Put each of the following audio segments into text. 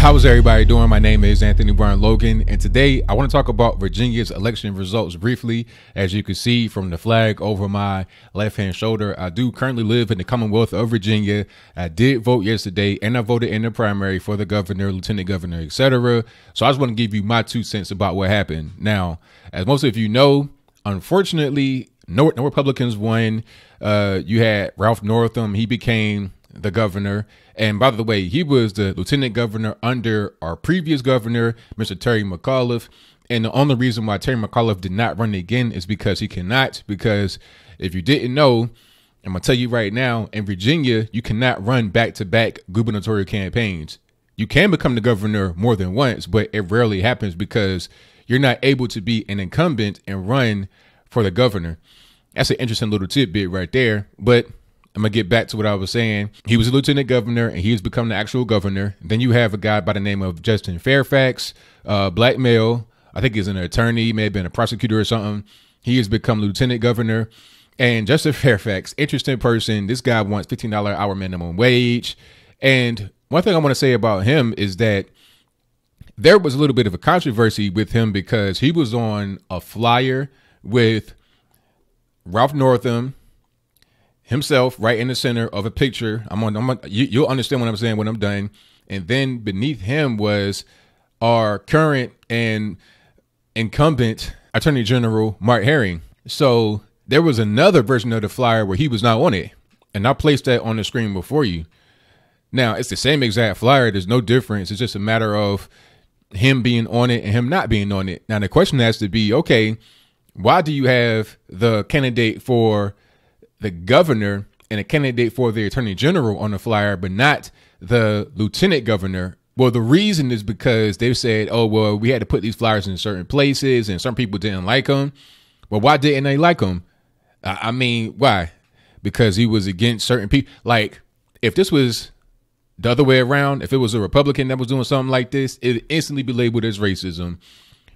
How's everybody doing? My name is Anthony Brown Logan, and today I want to talk about Virginia's election results briefly. As you can see from the flag over my left-hand shoulder, I do currently live in the Commonwealth of Virginia. I did vote yesterday, and I voted in the primary for the governor, lieutenant governor, etc. So I just want to give you my 2 cents about what happened. Now, as most of you know, unfortunately, no Republicans won. You had Ralph Northam. He became the governor. And by the way, he was the lieutenant governor under our previous governor, Mr. Terry McAuliffe. And the only reason why Terry McAuliffe did not run again is because he cannot. Because if you didn't know, I'm going to tell you right now, in Virginia, you cannot run back-to-back gubernatorial campaigns. You can become the governor more than once, but it rarely happens because you're not able to be an incumbent and run for the governor. That's an interesting little tidbit right there. But I'm going to get back to what I was saying. He was a lieutenant governor and he has become the actual governor. Then you have a guy by the name of Justin Fairfax, black male. I think he's an attorney, may have been a prosecutor or something. He has become lieutenant governor. And Justin Fairfax, interesting person. This guy wants $15 an hour minimum wage. And one thing I want to say about him is that there was a little bit of a controversy with him because he was on a flyer with Ralph Northam himself right in the center of a picture. You'll understand what I'm saying when I'm done. And then beneath him was our current and incumbent Attorney General, Mark Herring. So there was another version of the flyer where he was not on it. And I placed that on the screen before you. Now, it's the same exact flyer. There's no difference. It's just a matter of him being on it and him not being on it. Now, the question has to be, okay, why do you have the candidate for the governor and a candidate for the attorney general on the flyer, but not the lieutenant governor? Well, the reason is because they said, oh, well, we had to put these flyers in certain places and some people didn't like them. Well, why didn't they like him? I mean, why? Because he was against certain people. Like, if this was the other way around, if it was a Republican that was doing something like this, it'd instantly be labeled as racism.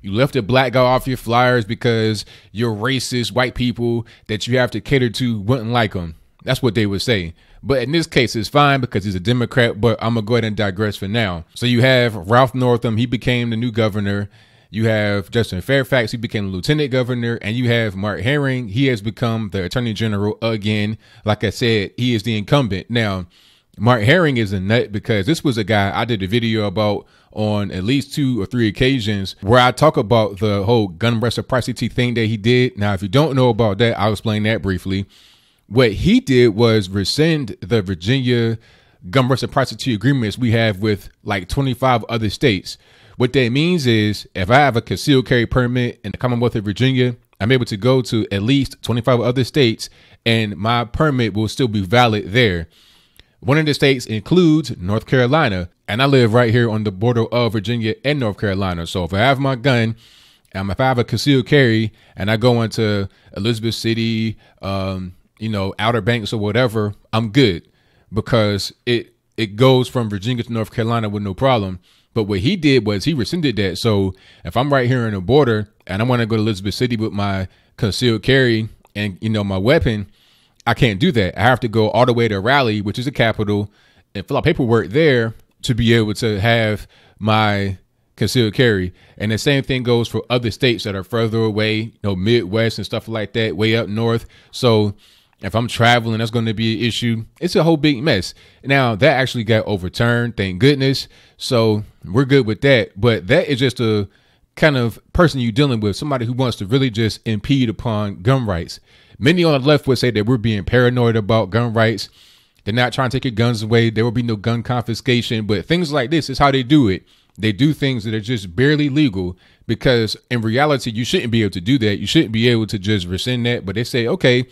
You left a black guy off your flyers because you're racist white people that you have to cater to wouldn't like him. That's what they would say. But in this case, it's fine because he's a Democrat, but I'm going to go ahead and digress for now. So you have Ralph Northam. He became the new governor. You have Justin Fairfax. He became the lieutenant governor. And you have Mark Herring. He has become the attorney general again. Like I said, he is the incumbent. Now, Mark Herring is a nut because this was a guy I did a video about on at least 2 or 3 occasions where I talk about the whole gun reciprocity thing that he did. Now, if you don't know about that, I'll explain that briefly. What he did was rescind the Virginia gun reciprocity agreements we have with like 25 other states. What that means is if I have a concealed carry permit in the Commonwealth of Virginia, I'm able to go to at least 25 other states and my permit will still be valid there. One of the states includes North Carolina, and I live right here on the border of Virginia and North Carolina. So if I have my gun, if I have a concealed carry and I go into Elizabeth City, Outer Banks or whatever, I'm good because it goes from Virginia to North Carolina with no problem. But what he did was he rescinded that. So if I'm right here on the border and I want to go to Elizabeth City with my concealed carry and, my weapon, I can't do that. I have to go all the way to Raleigh, which is the capital, and fill out paperwork there to be able to have my concealed carry. And the same thing goes for other states that are further away, Midwest and stuff like that, way up north. So if I'm traveling, that's going to be an issue. It's a whole big mess. Now, that actually got overturned, thank goodness. So we're good with that. But that is just a kind of person you're dealing with, somebody who wants to really just impede upon gun rights. Many on the left would say that we're being paranoid about gun rights. They're not trying to take your guns away. There will be no gun confiscation. But things like this is how they do it. They do things that are just barely legal because in reality, you shouldn't be able to do that. You shouldn't be able to just rescind that. But they say, OK,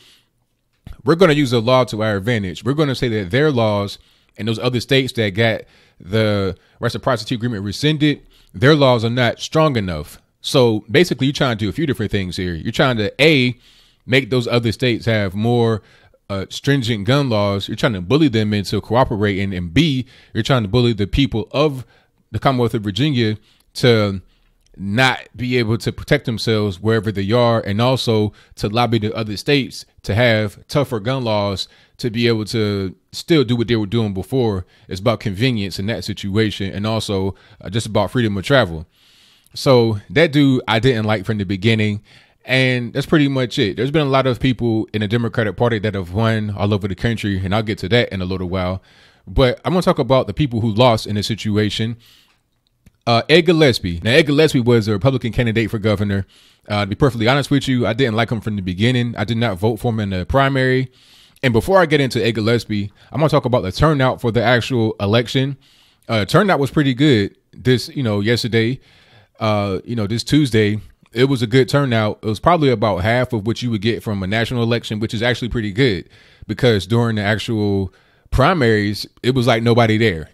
we're going to use the law to our advantage. We're going to say that their laws and those other states that got the reciprocity agreement rescinded, their laws are not strong enough. So basically, you're trying to do a few different things here. You're trying to, A, make those other states have more stringent gun laws. You're trying to bully them into cooperating. And B, you're trying to bully the people of the Commonwealth of Virginia to not be able to protect themselves wherever they are, and also to lobby the other states to have tougher gun laws to be able to still do what they were doing before. It's about convenience in that situation, and also just about freedom of travel. So that dude I didn't like from the beginning, and that's pretty much it. There's been a lot of people in the Democratic Party that have won all over the country, and I'll get to that in a little while. But I'm going to talk about the people who lost in this situation. Ed Gillespie. Now, Ed Gillespie was a Republican candidate for governor. To be perfectly honest with you, I didn't like him from the beginning. I did not vote for him in the primary. And before I get into Ed Gillespie, I'm going to talk about the turnout for the actual election. Turnout was pretty good this, yesterday, this Tuesday. It was a good turnout. It was probably about half of what you would get from a national election, which is actually pretty good, because during the actual primaries, it was like nobody there.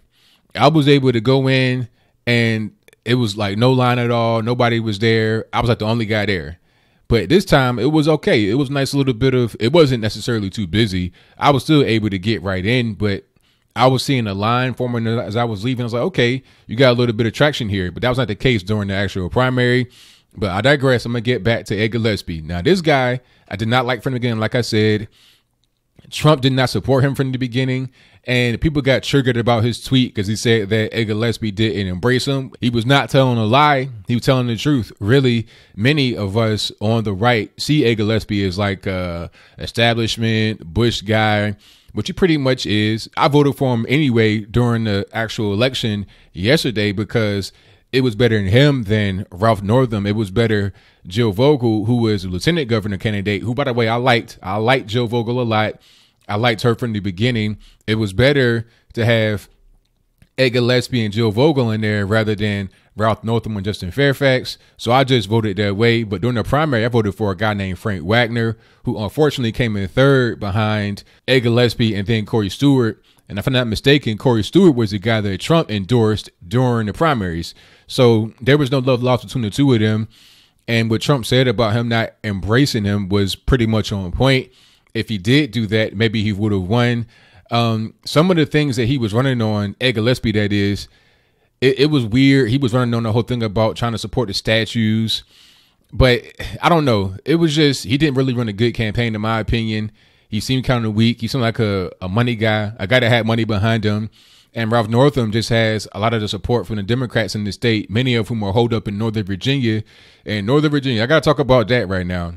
I was able to go in and it was like no line at all. Nobody was there. I was like the only guy there. But this time it was okay. It was a nice little bit of, it wasn't necessarily too busy. I was still able to get right in, but I was seeing a line forming as I was leaving. I was like, okay, you got a little bit of traction here. But that was not the case during the actual primary. But I digress. I'm going to get back to Ed Gillespie. Now, this guy, I did not like from the beginning. Like I said, Trump did not support him from the beginning. And people got triggered about his tweet because he said that Ed Gillespie didn't embrace him. He was not telling a lie. He was telling the truth. Really, many of us on the right see Ed Gillespie as like a establishment, Bush guy, which he pretty much is. I voted for him anyway during the actual election yesterday because it was better than him than Ralph Northam. It was better Jill Vogel, who was a lieutenant governor candidate, who, by the way, I liked Jill Vogel a lot. I liked her from the beginning. It was better to have Ed Gillespie and Jill Vogel in there rather than Ralph Northam and Justin Fairfax. So I just voted that way. But during the primary, I voted for a guy named Frank Wagner, who unfortunately came in third behind Ed Gillespie and then Corey Stewart. And if I'm not mistaken, Corey Stewart was the guy that Trump endorsed during the primaries. So there was no love lost between the two of them. And what Trump said about him not embracing him was pretty much on point. If he did do that, maybe he would have won. Some of the things that he was running on, Ed Gillespie, that is, it was weird. He was running on the whole thing about trying to support the statues. But I don't know. It was just, he didn't really run a good campaign, in my opinion. He seemed kind of weak. He seemed like a money guy, a guy that had money behind him. And Ralph Northam just has a lot of the support from the Democrats in the state, many of whom are holed up in Northern Virginia. And Northern Virginia, I got to talk about that right now.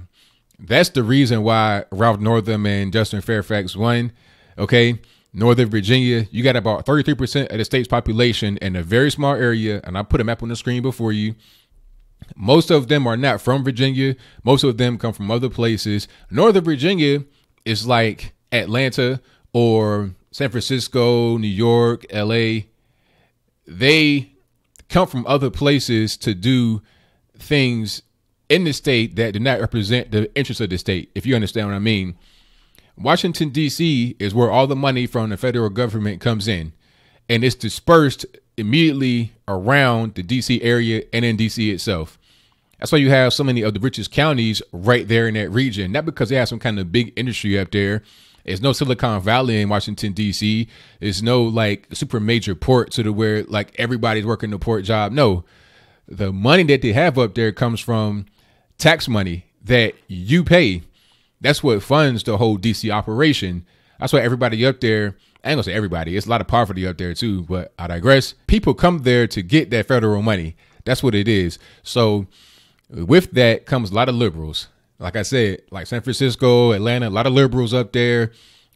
That's the reason why Ralph Northam and Justin Fairfax won. Okay. Northern Virginia, you got about 33% of the state's population in a very small area. And I put a map on the screen before you. Most of them are not from Virginia. Most of them come from other places. Northern Virginia is like Atlanta or San Francisco, New York, LA. They come from other places to do things in the state that do not represent the interests of the state, if you understand what I mean. Washington, D.C. is where all the money from the federal government comes in, and it's dispersed immediately around the D.C. area and in D.C. itself. That's why you have so many of the richest counties right there in that region, not because they have some kind of big industry up there. There's no Silicon Valley in Washington, D.C. There's no like super major port to the where like everybody's working the port job. No, the money that they have up there comes from tax money that you pay. That's what funds the whole DC operation. That's why everybody up there, I ain't gonna say everybody, it's a lot of poverty up there too, but I digress. People come there to get that federal money. That's what it is. So with that comes a lot of liberals. Like I said, like San Francisco, Atlanta, a lot of liberals up there,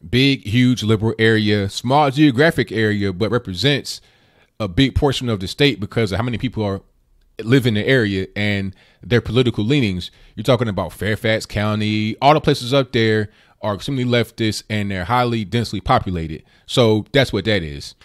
big, huge liberal area, small geographic area, but represents a big portion of the state because of how many people live in the area and their political leanings. You're talking about Fairfax County, all the places up there are extremely leftist and they're highly densely populated. So that's what that is.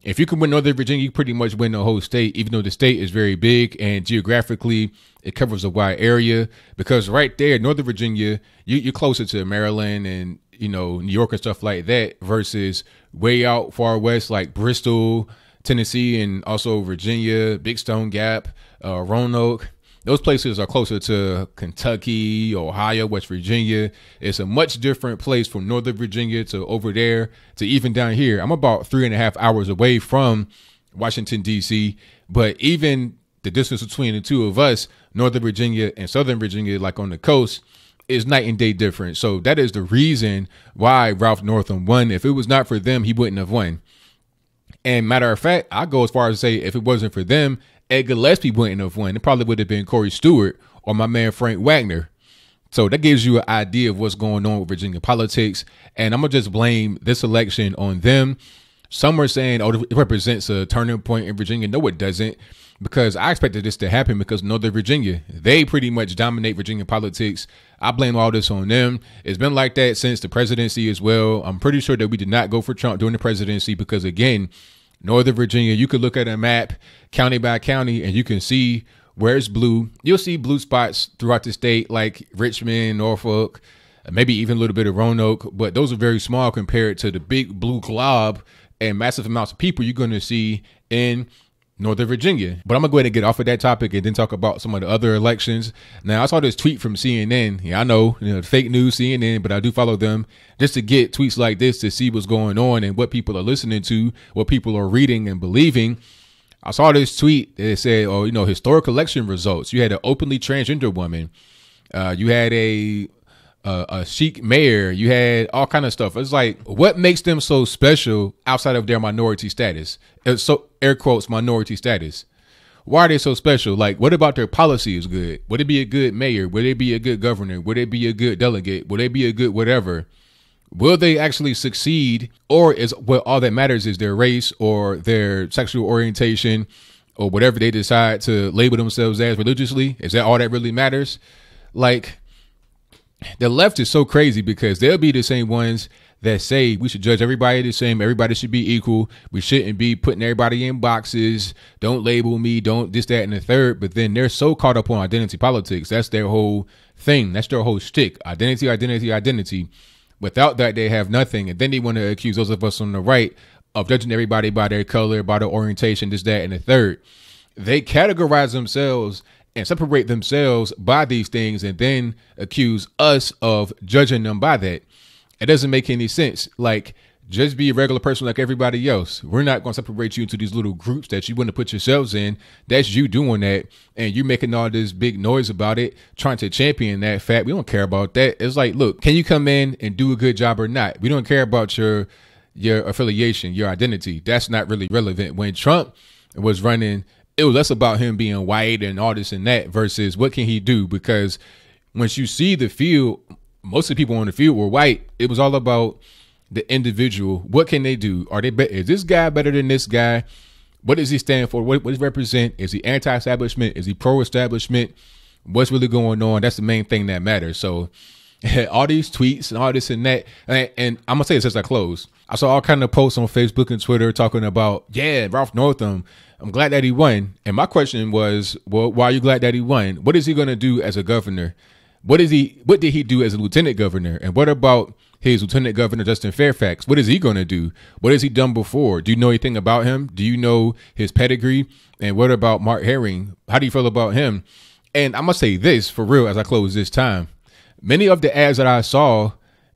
If you can win Northern Virginia, you pretty much win the whole state, even though the state is very big and geographically it covers a wide area. Because right there, Northern Virginia, you're closer to Maryland and, New York and stuff like that versus way out far west like Bristol, Tennessee, and also Virginia, Big Stone Gap, Roanoke. Those places are closer to Kentucky, Ohio, West Virginia. It's a much different place from Northern Virginia to over there to even down here. I'm about 3.5 hours away from Washington, D.C., but even the distance between the two of us, Northern Virginia and Southern Virginia, like on the coast, is night and day different. So that is the reason why Ralph Northam won. If it was not for them, he wouldn't have won. And matter of fact, I go as far as to say, if it wasn't for them, Ed Gillespie wouldn't have won. It probably would have been Corey Stewart or my man Frank Wagner. So that gives you an idea of what's going on with Virginia politics. And I'm going to just blame this election on them. Some are saying, oh, it represents a turning point in Virginia. No, it doesn't, because I expected this to happen because Northern Virginia, they pretty much dominate Virginia politics. I blame all this on them. It's been like that since the presidency as well. I'm pretty sure that we did not go for Trump during the presidency because, again, Northern Virginia, you could look at a map county by county and you can see where it's blue. You'll see blue spots throughout the state like Richmond, Norfolk, maybe even a little bit of Roanoke, but those are very small compared to the big blue glob and massive amounts of people you're going to see in Northern Virginia. But I'm going to go ahead and get off of that topic and then talk about some of the other elections. Now, I saw this tweet from CNN. Yeah, I know, fake news, CNN, but I do follow them just to get tweets like this to see what's going on and what people are listening to, what people are reading and believing. I saw this tweet that said, oh, historic election results. You had an openly transgender woman. You had a chic mayor. You had all kind of stuff. It's like, what makes them so special outside of their minority status? So air quotes, minority status. Why are they so special? Like, what about their policy is good? Would it be a good mayor? Would it be a good governor? Would it be a good delegate? Would it be a good whatever? Will they actually succeed? Or is what all that matters is their race or their sexual orientation or whatever they decide to label themselves as religiously? Is that all that really matters? Like, the left is so crazy because they'll be the same ones that say we should judge everybody the same. Everybody should be equal. We shouldn't be putting everybody in boxes. Don't label me. Don't this, that, and the third. But then they're so caught up on identity politics. That's their whole thing. That's their whole shtick. Identity, identity, identity. Without that, they have nothing. And then they want to accuse those of us on the right of judging everybody by their color, by their orientation, this, that, and the third. They categorize themselves and separate themselves by these things and then accuse us of judging them by that. It doesn't make any sense. Like, just be a regular person like everybody else. We're not going to separate you into these little groups that you want to put yourselves in. That's you doing that. And you making all this big noise about it, trying to champion that fact. We don't care about that. It's like, look, can you come in and do a good job or not? We don't care about your affiliation, your identity. That's not really relevant. When Trump was running, it was less about him being white and all this and that versus what can he do? Because once you see the field, most of the people on the field were white. It was all about the individual. What can they do? Are they is this guy better than this guy? What does he stand for? What does he represent? Is he anti-establishment? Is he pro-establishment? What's really going on? That's the main thing that matters. So all these tweets and all this and that. And I'm going to say this as I close. I saw all kind of posts on Facebook and Twitter talking about, yeah, Ralph Northam, I'm glad that he won. And my question was, well, why are you glad that he won? What is he going to do as a governor? What did he do as a lieutenant governor? And what about his lieutenant governor, Justin Fairfax? What is he going to do? What has he done before? Do you know anything about him? Do you know his pedigree? And what about Mark Herring? How do you feel about him? And I'm going to say this for real as I close this time. Many of the ads that I saw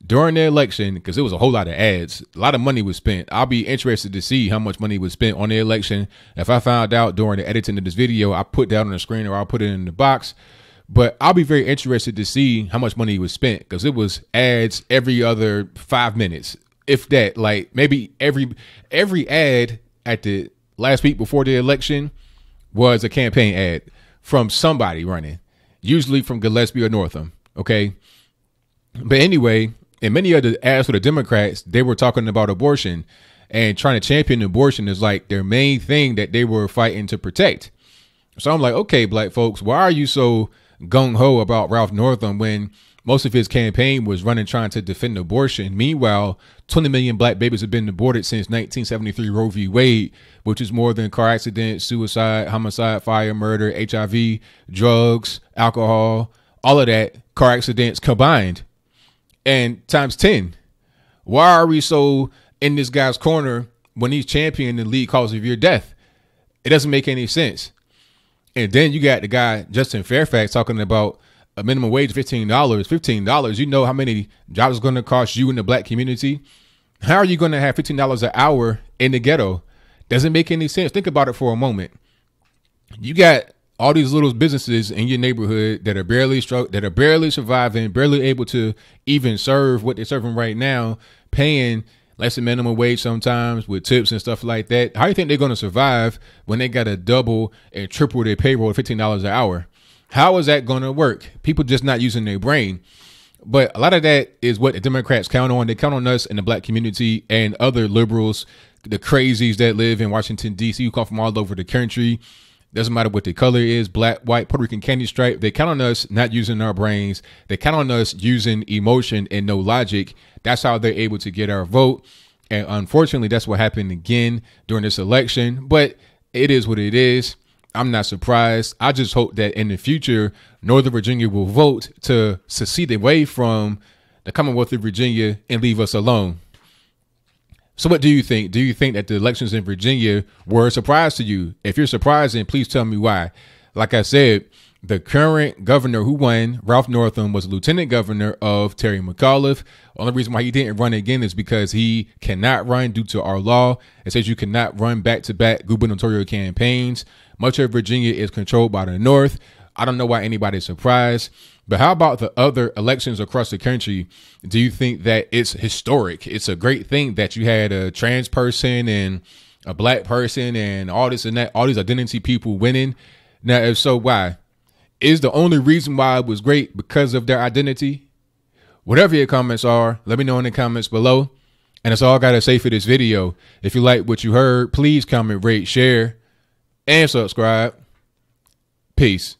during the election, because it was a whole lot of ads, a lot of money was spent. I'll be interested to see how much money was spent on the election. If I found out during the editing of this video, I'll put that on the screen or I'll put it in the box. But I'll be very interested to see how much money was spent because it was ads every other 5 minutes, if that. Like maybe every ad at the last week before the election was a campaign ad from somebody running, usually from Gillespie or Northam. OK, but anyway, in many of the ads for the Democrats, they were talking about abortion and trying to champion abortion is like their main thing that they were fighting to protect. So I'm like, OK, black folks, why are you so gung-ho about Ralph Northam when most of his campaign was running trying to defend abortion? Meanwhile, 20 million black babies have been aborted since 1973 Roe v. Wade, which is more than car accident, suicide, homicide, fire, murder, HIV, drugs, alcohol, all of that, car accidents combined, and times 10. Why are we so in this guy's corner when he's championing the lead cause of your death? It doesn't make any sense. And then you got the guy, Justin Fairfax, talking about a minimum wage of $15. $15. You know how many jobs it's going to cost you in the black community? How are you going to have $15 an hour in the ghetto? Doesn't make any sense. Think about it for a moment. You got all these little businesses in your neighborhood that are barely surviving, barely able to even serve what they're serving right now, paying less than minimum wage sometimes with tips and stuff like that. How do you think they're going to survive when they got to double and triple their payroll at $15 an hour? How is that going to work? People just not using their brain. But a lot of that is what the Democrats count on. They count on us in the black community and other liberals, the crazies that live in Washington, D.C., who come from all over the country. Doesn't matter what the color is, black, white, Puerto Rican, candy stripe. They count on us not using our brains. They count on us using emotion and no logic. That's how they're able to get our vote. And unfortunately, that's what happened again during this election. But it is what it is. I'm not surprised. I just hope that in the future, Northern Virginia will vote to secede away from the Commonwealth of Virginia and leave us alone. So what do you think? Do you think that the elections in Virginia were a surprise to you? If you're surprised, then please tell me why. Like I said, the current governor who won, Ralph Northam, was lieutenant governor of Terry McAuliffe. Only reason why he didn't run again is because he cannot run due to our law. It says you cannot run back-to-back gubernatorial campaigns. Much of Virginia is controlled by the North. I don't know why anybody's surprised. But how about the other elections across the country? Do you think that it's historic? It's a great thing that you had a trans person and a black person and all this and that, all these identity people winning. Now, if so, why? Is the only reason why it was great because of their identity? Whatever your comments are, let me know in the comments below. And that's all I got to say for this video. If you like what you heard, please comment, rate, share, and subscribe. Peace.